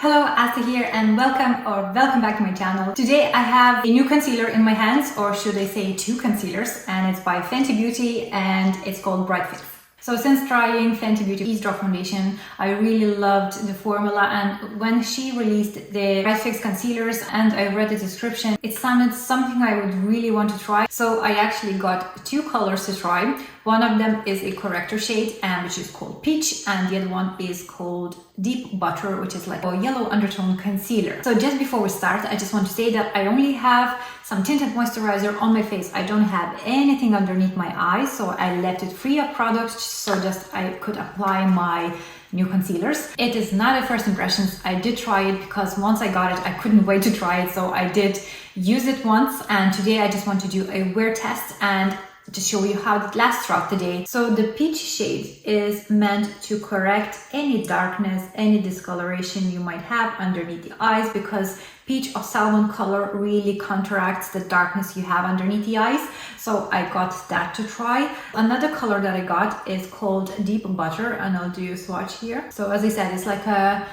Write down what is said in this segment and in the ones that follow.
Hello, Asta here and welcome back to my channel. Today I have a new concealer in my hands, or should I say two concealers, and it's by Fenty Beauty and it's called Bright Fix. So since trying Fenty Beauty Ease Drop Foundation, I really loved the formula, and when she released the Bright Fix concealers and I read the description, it sounded something I would really want to try. So I actually got two colors to try. One of them is a corrector shade, which is called Peach, and the other one is called Deep Butter, which is like a yellow undertone concealer. So just before we start, I just want to say that I only have some tinted moisturizer on my face. I don't have anything underneath my eyes, so I left it free of products so just I could apply my new concealers. It is not a first impressions. I did try it because once I got it, I couldn't wait to try it. So I did use it once, and today I just want to do a wear test and to show you how it lasts throughout the day. So the peach shade is meant to correct any darkness, any discoloration you might have underneath the eyes, because peach or salmon color really counteracts the darkness you have underneath the eyes. So I got that to try. Another color that I got is called Deep Butter, and I'll do a swatch here. So as I said, it's like a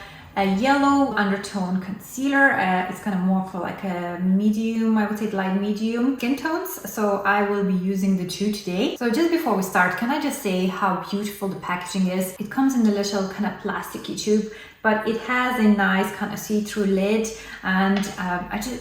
yellow undertone concealer. It's kind of more for like a medium, I would say light medium skin tones. So I will be using the two today. So just before we start, can I just say how beautiful the packaging is? It comes in the little kind of plasticky tube, but it has a nice kind of see-through lid, and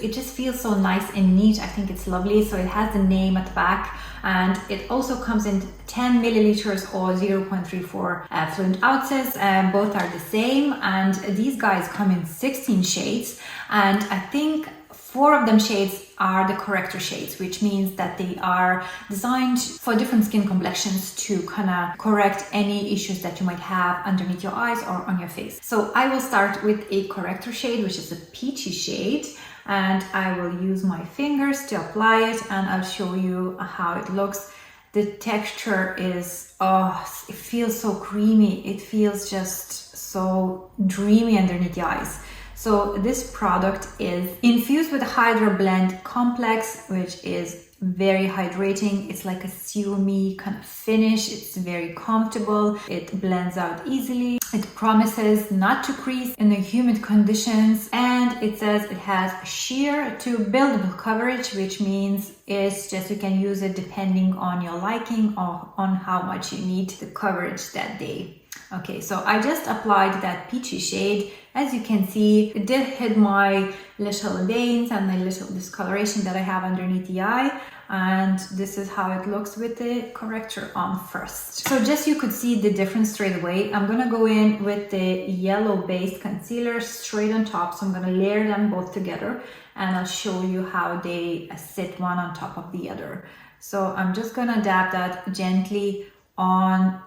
it just feels so nice and neat. I think it's lovely. So it has the name at the back, and it also comes in 10 milliliters or 0.34 fluid ounces. Both are the same, and these guys come in 16 shades, and I think 4 of them shades are the corrector shades, which means that they are designed for different skin complexions to kind of correct any issues that you might have underneath your eyes or on your face. So I will start with a corrector shade, which is a peachy shade, and I will use my fingers to apply it, and I'll show you how it looks. The texture is, it feels so creamy. It feels just so dreamy underneath the eyes. So this product is infused with a Hydra Blend Complex, which is very hydrating. It's like a serumi kind of finish. It's very comfortable. It blends out easily. It promises not to crease in the humid conditions, and it says it has sheer to buildable coverage, which means it's just you can use it depending on your liking or on how much you need the coverage that day. Okay, so I just applied that peachy shade. As you can see, it did hit my little veins and the little discoloration that I have underneath the eye. And this is how it looks with the corrector on first. So just you could see the difference straight away. I'm gonna go in with the yellow based concealer straight on top. So I'm gonna layer them both together, and I'll show you how they sit one on top of the other. So I'm just gonna dab that gently on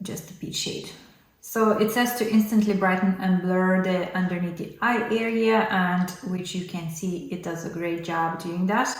just the peach shade. So it says to instantly brighten and blur the underneath the eye area, and which you can see it does a great job doing that.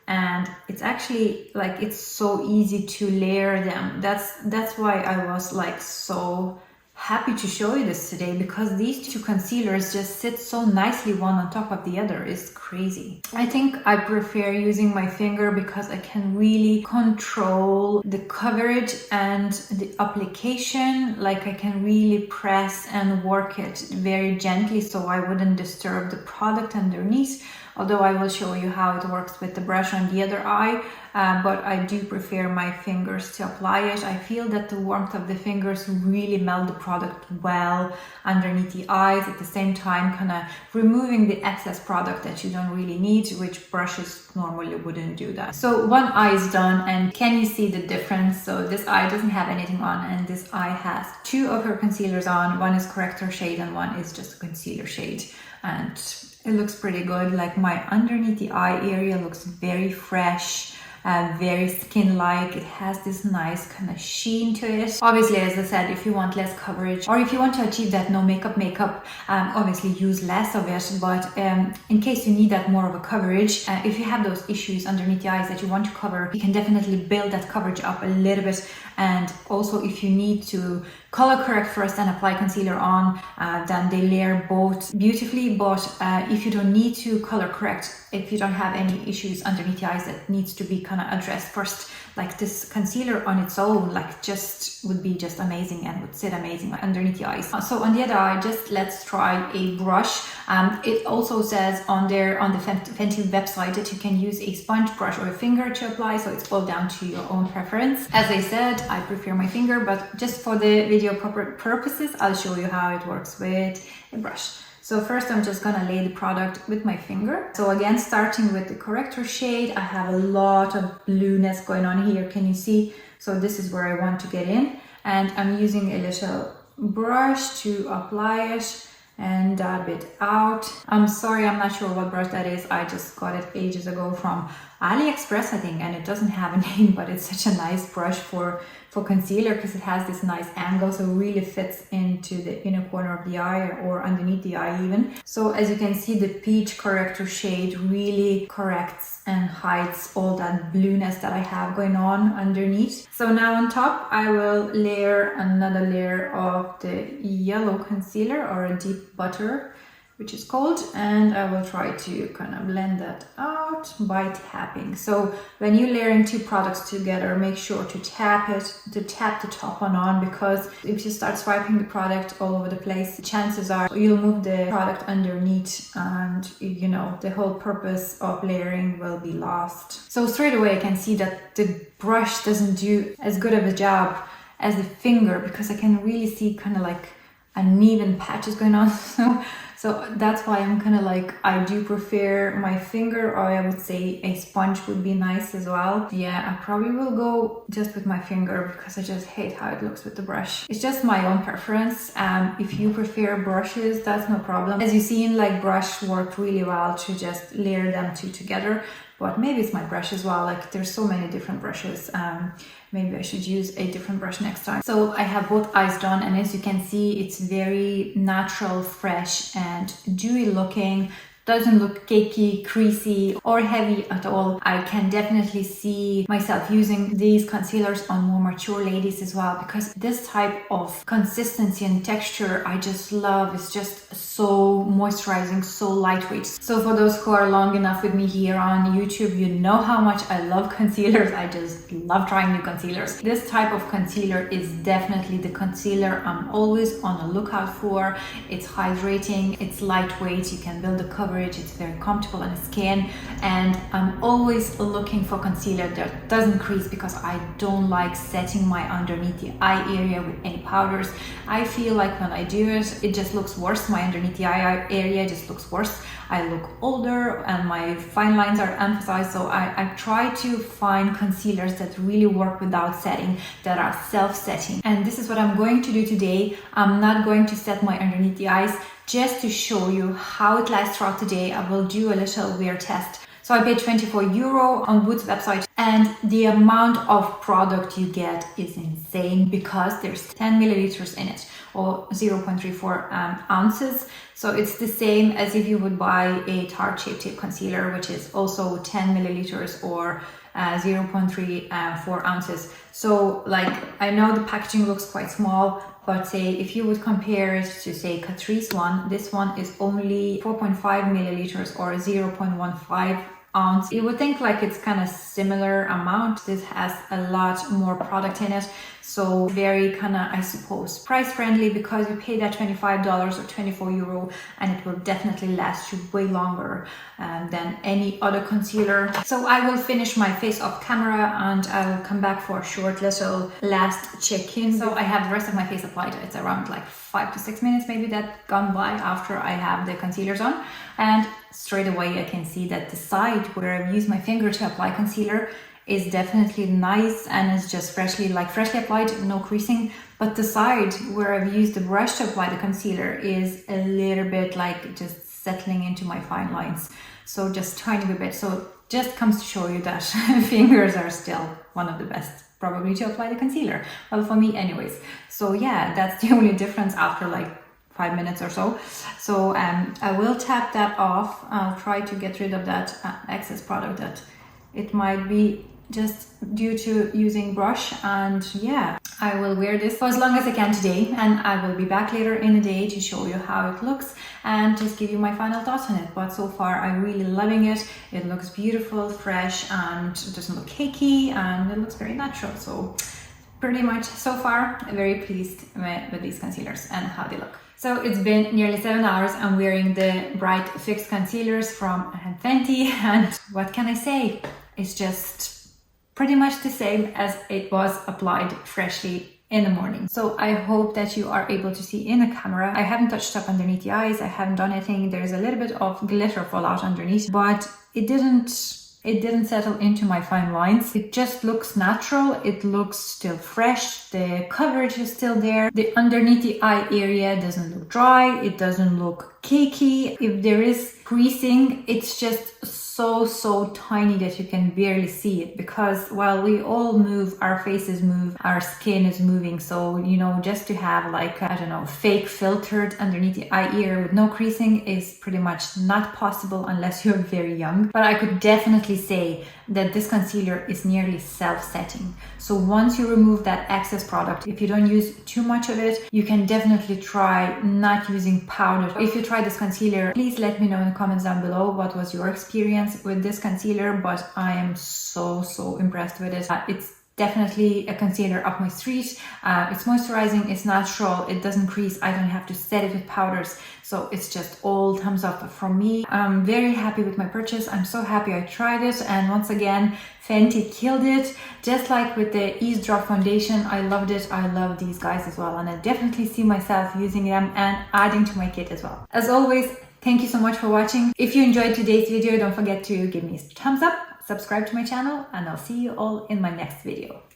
And it's actually like it's so easy to layer them. That's why I was like so happy to show you this today, because these two concealers just sit so nicely one on top of the other. It's crazy. I think I prefer using my finger because I can really control the coverage and the application. Like I can really press and work it very gently so I wouldn't disturb the product underneath. Although I will show you how it works with the brush on the other eye, but I do prefer my fingers to apply it. I feel that the warmth of the fingers really melt the product well underneath the eyes, at the same time kind of removing the excess product that you don't really need, which brushes normally wouldn't do that. So one eye is done, and can you see the difference? So this eye doesn't have anything on, and this eye has 2 of her concealers on. One is corrector shade and one is just a concealer shade, and it looks pretty good. Like my underneath the eye area looks very fresh, very skin-like. It has this nice kind of sheen to it. Obviously, as I said, if you want less coverage or if you want to achieve that no makeup, obviously use less of it. But in case you need that more of a coverage, if you have those issues underneath the eyes that you want to cover, you can definitely build that coverage up a little bit. And also, if you need to color correct first and apply concealer on, then they layer both beautifully. But if you don't need to color correct, if you don't have any issues underneath the eyes that needs to be kind of addressed first, like this concealer on its own, like just would be just amazing and would sit amazing underneath the eyes. So on the other eye, just let's try a brush. It also says on there on the Fenty website that you can use a sponge brush or a finger to apply, so it's all down to your own preference. As I said, I prefer my finger, but just for the video purposes, I'll show you how it works with a brush. So first I'm just gonna lay the product with my finger. So again, starting with the Corrector shade, I have a lot of blueness going on here. Can you see? So this is where I want to get in, and I'm using a little brush to apply it and dab it out. I'm sorry, I'm not sure what brush that is. I just got it ages ago from AliExpress, I think, and it doesn't have a name, but it's such a nice brush for concealer because it has this nice angle, so it really fits into the inner corner of the eye or underneath the eye even. So as you can see, the peach Corrector shade really corrects and hides all that blueness that I have going on underneath. So now on top, I will layer another layer of the yellow concealer, or a deep butter, which is called, and I will try to kind of blend that out by tapping. So when you're layering two products together, make sure to tap the top one on, because if you start swiping the product all over the place, chances are you'll move the product underneath, and you know, the whole purpose of layering will be lost. So straight away I can see that the brush doesn't do as good of a job as the finger, because I can really see kind of like uneven patches going on. So that's why I'm kind of like, I do prefer my finger, or I would say a sponge would be nice as well. Yeah, I probably will go just with my finger because I just hate how it looks with the brush. It's just my own preference. If you prefer brushes, that's no problem. As you see, like, brush worked really well to just layer them two together, but maybe it's my brush as well. Like, there's so many different brushes. Maybe I should use a different brush next time. So I have both eyes done, and as you can see, it's very natural, fresh and dewy looking. Doesn't look cakey, creasy or heavy at all. I can definitely see myself using these concealers on more mature ladies as well, because this type of consistency and texture I just love. It's just so moisturizing, so lightweight. So for those who are long enough with me here on YouTube, you know how much I love concealers. I just love trying new concealers. This type of concealer is definitely the concealer I'm always on the lookout for. It's hydrating, it's lightweight, you can build the coverage, it's very comfortable on the skin, and I'm always looking for concealer that doesn't crease, because I don't like setting my underneath the eye area with any powders. I feel like when I do it, it just looks worse. My underneath the eye area just looks worse. I look older and my fine lines are emphasized, so I try to find concealers that really work without setting, that are self-setting. And this is what I'm going to do today. I'm not going to set my underneath the eyes. Just to show you how it lasts throughout the day, I will do a little wear test. So I paid €24 on Boots website, and the amount of product you get is insane, because there's 10 milliliters in it, or 0.34 ounces. So it's the same as if you would buy a Tarte Shape Tape concealer, which is also 10 milliliters or 0.34 ounces. So like, I know the packaging looks quite small, but say if you would compare it to say Catrice one, this one is only 4.5 milliliters or 0.15 ounce. You would think like it's kind of similar amount. This has a lot more product in it, so very kind of, I suppose, price friendly, because you pay that $25 or €24, and it will definitely last you way longer than any other concealer. So I will finish my face off camera, and I will come back for a short little last check-in. So I have the rest of my face applied. It's around like 5 to 6 minutes maybe that gone by after I have the concealers on, and straight away I can see that the side where I've used my finger to apply concealer is definitely nice, and it's just freshly applied, no creasing. But the side where I've used the brush to apply the concealer is a little bit like just settling into my fine lines, so just tiny bit. So just comes to show you that fingers are still one of the best probably to apply the concealer, well, for me anyways. So yeah, that's the only difference after like 5 minutes or so. So I will tap that off. I'll try to get rid of that excess product that it might be just due to using brush. And yeah, I will wear this for as long as I can today, and I will be back later in the day to show you how it looks and just give you my final thoughts on it. But so far I'm really loving it. It looks beautiful, fresh, and it doesn't look cakey, and it looks very natural. So pretty much so far I'm very pleased with these concealers and how they look. So it's been nearly 7 hours. I'm wearing the Bright Fix concealers from Fenty, and what can I say? It's just pretty much the same as it was applied freshly in the morning. So I hope that you are able to see in the camera. I haven't touched up underneath the eyes. I haven't done anything. There's a little bit of glitter fallout underneath, but it didn't settle into my fine lines. It just looks natural. It looks still fresh. The coverage is still there. The underneath the eye area doesn't look dry. It doesn't look cakey. If there is creasing, it's just so tiny that you can barely see it, because while we all move, our faces move, our skin is moving. So, you know, just to have like, I don't know, fake filtered underneath the eye area with no creasing is pretty much not possible unless you're very young. But I could definitely say that this concealer is nearly self-setting. So once you remove that excess product, if you don't use too much of it, you can definitely try not using powder. If you try this concealer, please let me know in the comments down below what was your experience with this concealer, but I am so impressed with it. It's definitely a concealer up my street. It's moisturizing, it's natural, it doesn't crease, I don't have to set it with powders. So it's just all thumbs up from me. I'm very happy with my purchase. I'm so happy I tried it. And once again, Fenty killed it. Just like with the Ease Drop foundation, I loved it. I love these guys as well. And I definitely see myself using them and adding to my kit as well. As always, thank you so much for watching. If you enjoyed today's video, don't forget to give me a thumbs up, subscribe to my channel, and I'll see you all in my next video.